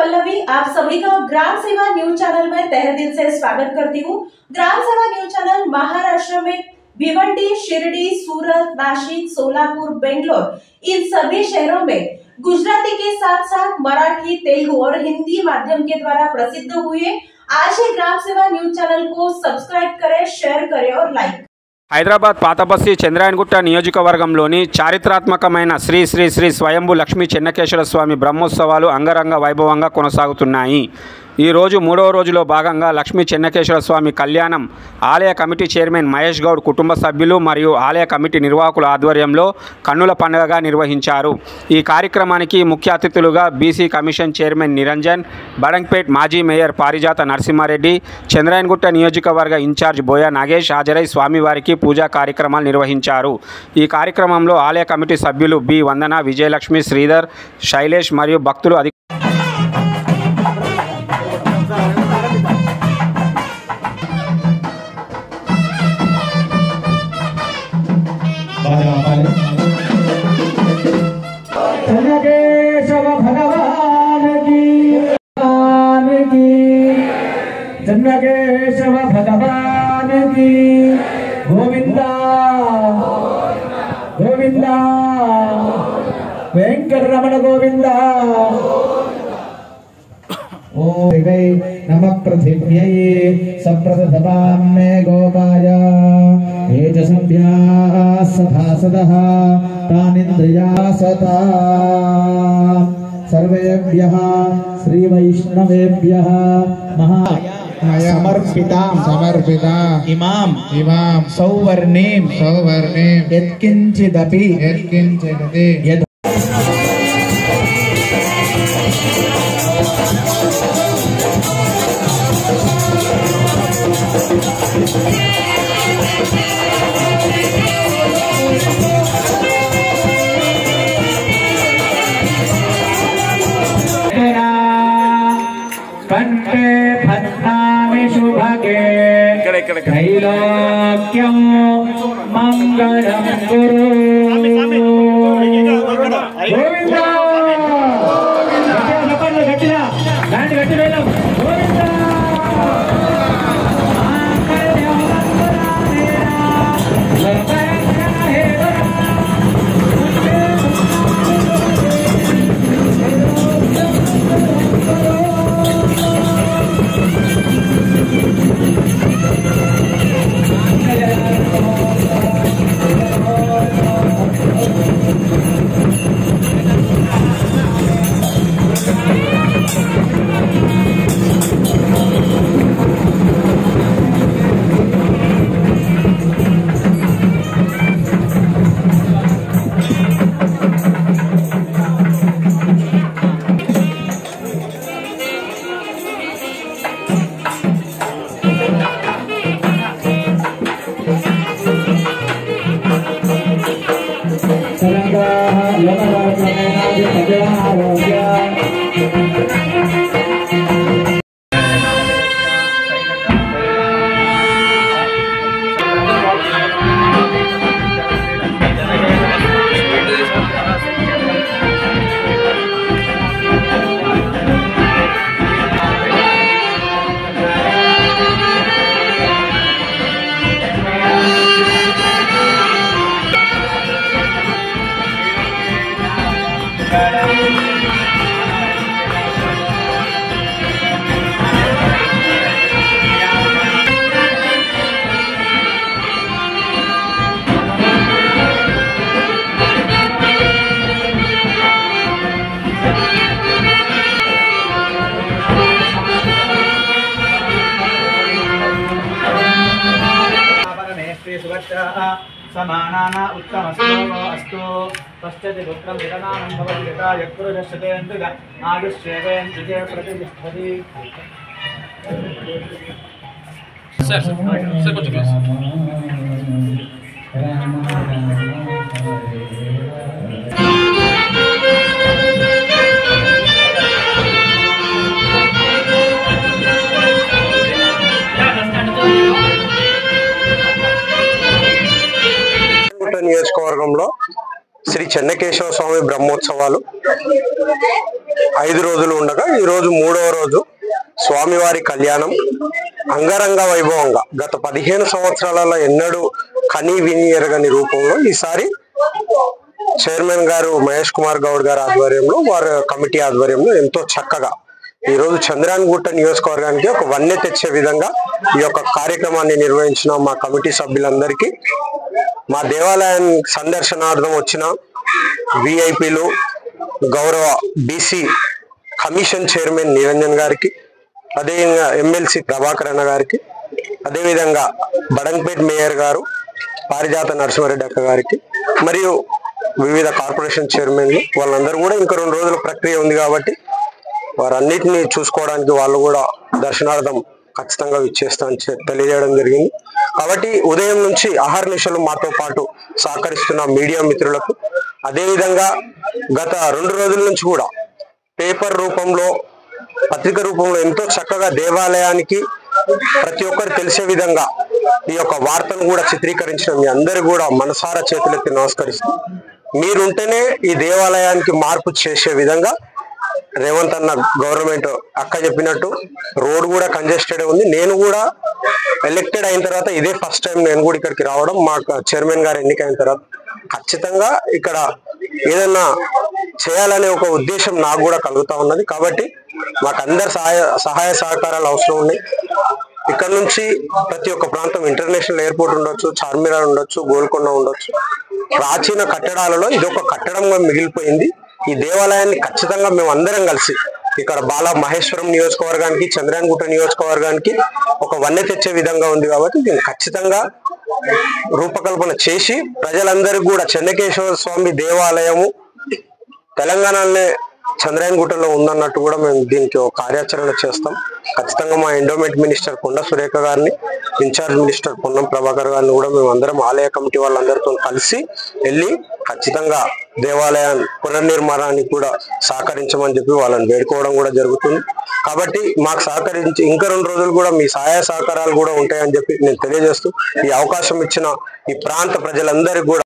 पल्लवी आप सभी का ग्राम सेवा न्यूज चैनल में तहे दिल से स्वागत करती हूँ। ग्राम सेवा न्यूज चैनल महाराष्ट्र में भिवंडी, शिरडी, सूरत, नासिक, सोलापुर, बेंगलोर इन सभी शहरों में गुजराती के साथ साथ मराठी, तेलुगु और हिंदी माध्यम के द्वारा प्रसिद्ध हुए। आज ही ग्राम सेवा न्यूज चैनल को सब्सक्राइब करें, शेयर करें और लाइक। హైదరాబాద్ పాతబస్తీ చంద్రాయణగుట్ట నియోజకవర్గంలోని చారిత్రాత్మకమైన శ్రీ శ్రీ శ్రీ స్వయంభూ లక్ష్మీ చెన్నకేశ్వర స్వామి బ్రహ్మోత్సవాలు అంగరంగ వైభవంగా కొనసాగుతున్నాయి। ఈ రోజు మూడవ రోజులో భాగంగా లక్ష్మీ చెన్నకేశ్వర స్వామి కళ్యాణం ఆలయ కమిటీ చైర్మన్ మహేష్ గౌడ్ కుటుంబ సభ్యులు మరియు ఆలయ కమిటీ నిర్వాహకుల ఆధ్వర్యంలో కన్నుల పండుగగా నిర్వహించారు। ఈ కార్యక్రమానికి ముఖ్య అతిథులుగా BC commission chairman Niranjan, Badangpet మాజీ మేయర్ పారిజాత నరసింహారెడ్డి, చంద్రాయణగుట్ట నియోజకవర్గ ఇన్ఛార్జ్ బోయ నాగేష్ హాజరై స్వామివారికి పూజా కార్యక్రమాలు నిర్వహించారు। ఈ కార్యక్రమంలో ఆలయ కమిటీ సభ్యులు బి వందన, విజయలక్ష్మి, శ్రీధర్, శైలేష్ మరియు భక్తులు చెన్నకేశవ భగవానికి గోవిందా గోవిందా వెంకటరమణ గోవిందా। ఓం నమః పృథివ్యై సప్రదధాం మే గోపాయ ఏజసంభ్యా సభాసదః తానింద్రియా సతా सर्वेभ्यः श्री वैष्णवेभ्यः महा समर्पिता इमाम सौवर्णीं यत्किंचिदपि यत् कंठे भद्रामि शुभगे त्रैलोक्यं मंगलं कुरु गोविंदा गट्टिगा गोविंदा समानाना उत्तम श्लोको अस्तु पश्यति पुत्रं विदनानं भवति यथा यक्रुजश्चतेन्द्रिय आयुष्येवेन्द्रिये प्रतिष्ठति। सर कुछ प्लीज। నియోజకవర్గంలో శ్రీ చెన్నకేశవ స్వామి బ్రహ్మోత్సవాలు 5 రోజులు ఉండగా ఈరోజు 3వ రోజు స్వామివారి కళ్యాణం అంగరంగ వైభవంగా గత 15 సంవత్సరాలలో ఎన్నడూ కని విని ఎరగని రూపంలో ఈసారి చైర్మన్ గారు మహేష్ కుమార్ గౌడ్ గారి ఆధ్వర్యంలో, వారి కమిటీ ఆధ్వర్యంలో ఎంతో చక్కగా ఈరోజు చంద్రాయణగుట్ట నియోజకవర్గానికి ఒక వన్నె తెచ్చే విధంగా ఈ యొక్క కార్యక్రమాన్ని నిర్వహించిన మా కమిటీ సభ్యులందరికీ, మా దేవాలయం సందర్శనార్థం వచ్చిన విఐపీలు, గౌరవ బీసీ కమిషన్ చైర్మన్ నిరంజన్ గారికి, అదేవిధంగా ఎమ్మెల్సీ ప్రభాకర్ అన్న గారికి, అదేవిధంగా బడంగపేట్ మేయర్ గారు పారిజాత నరసింహారెడ్డి అక్క గారికి, మరియు వివిధ కార్పొరేషన్ చైర్మన్లు వాళ్ళందరూ కూడా ఇంకా 2 రోజుల ప్రక్రియ ఉంది కాబట్టి వారన్నిటిని చూసుకోవడానికి వాళ్ళు కూడా దర్శనార్థం ఖచ్చితంగా ఇచ్చేస్తామని తెలియజేయడం జరిగింది. కాబట్టి ఉదయం నుంచి అహర్నిశలు మాతో పాటు సహకరిస్తున్న మీడియా మిత్రులకు, అదేవిధంగా గత 2 రోజుల నుంచి కూడా పేపర్ రూపంలో, పత్రిక రూపంలో ఎంతో చక్కగా దేవాలయానికి ప్రతి ఒక్కరు తెలిసే విధంగా ఈ యొక్క వార్తను కూడా చిత్రీకరించిన మీ అందరు కూడా మనసారా చేతులెత్తి నమస్కరిస్తూ, మీరుంటేనే ఈ దేవాలయానికి మార్పు చేసే విధంగా రేవంత్ అన్న గవర్నమెంట్ అక్క చెప్పినట్టు రోడ్ కూడా కంజెస్టెడ్ ఉంది. నేను కూడా ఎలక్టెడ్ అయిన తర్వాత ఇదే ఫస్ట్ టైం నేను కూడా ఇక్కడికి రావడం. మా చైర్మన్ గారు ఎన్నికైన తర్వాత ఖచ్చితంగా ఇక్కడ ఏదన్నా చేయాలనే ఒక ఉద్దేశం నాకు కూడా కలుగుతా ఉన్నది. కాబట్టి మాకు అందరు సహాయ సహకారాలు అవసరం ఉన్నాయి. ఇక్కడ నుంచి ప్రతి ఒక్క ప్రాంతం ఇంటర్నేషనల్ ఎయిర్పోర్ట్ ఉండొచ్చు, చార్మినార్ ఉండొచ్చు, గోల్కొండ ఉండొచ్చు, ప్రాచీన కట్టడాలలో ఇదొక కట్టడంగా మిగిలిపోయింది. ఈ దేవాలయాన్ని ఖచ్చితంగా మేము అందరం కలిసి ఇక్కడ బాల మహేశ్వరం నియోజకవర్గానికి, చంద్రాయణగుట్ట నియోజకవర్గానికి ఒక వన్నె తెచ్చే విధంగా ఉంది. కాబట్టి దీన్ని ఖచ్చితంగా రూపకల్పన చేసి ప్రజలందరికీ కూడా చెన్నకేశవ స్వామి దేవాలయము తెలంగాణలోనే చంద్రాయణగుట్టలో ఉందన్నట్టు కూడా మేము దీనికి ఒక కార్యాచరణ చేస్తాం. ఖచ్చితంగా మా ఎండోమెంట్ మినిస్టర్ కొండ సురేఖ గారిని, ఇన్ఛార్జ్ మినిస్టర్ పొన్నం ప్రభాకర్ గారిని కూడా మేము అందరం ఆలయ కమిటీ వాళ్ళందరితో కలిసి వెళ్ళి ఖచ్చితంగా దేవాలయ పునర్నిర్మాణానికి కూడా సహకరించమని చెప్పి వాళ్ళని వేడుకోవడం కూడా జరుగుతుంది. కాబట్టి మాకు సహకరించి ఇంకా 2 రోజులు కూడా మీ సహాయ సహకారాలు కూడా ఉంటాయని చెప్పి నేను తెలియజేస్తూ, ఈ అవకాశం ఇచ్చిన ఈ ప్రాంత ప్రజలందరికీ కూడా